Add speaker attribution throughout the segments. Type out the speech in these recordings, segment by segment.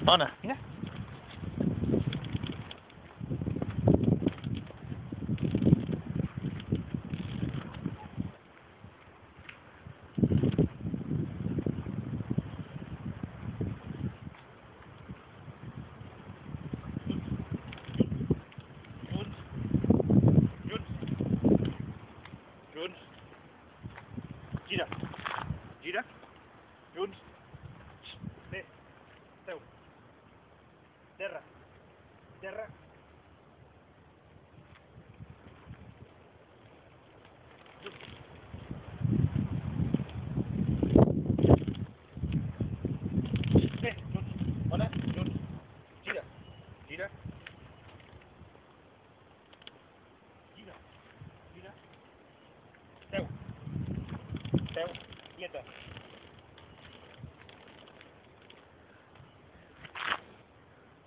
Speaker 1: Bona, mira. Junts. Gira. Gira. Junts. Bé. Seu. Terra. Terra. Junts. Bé. Junts. Bona. Junts. Gira. Gira. Gira. Gira. Seu. Seu. Quieta.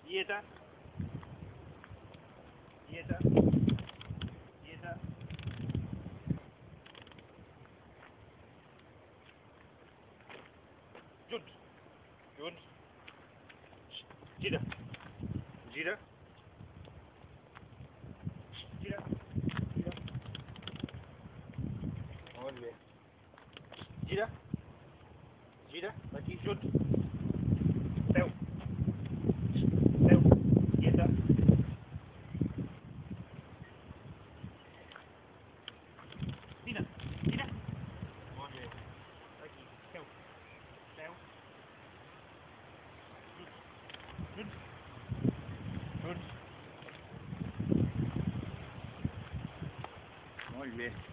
Speaker 1: Quieta. Quieta. Quieta. Junts. Junts. Gira. Gira. Gira. Gira. Molt bé. Gira. Gira. Aquí, junts. Seu. Seu. Quieta. Vine. Vine. Molt bé. Aquí. Seu. Seu. Junts. Junts. Junts. Molt bé.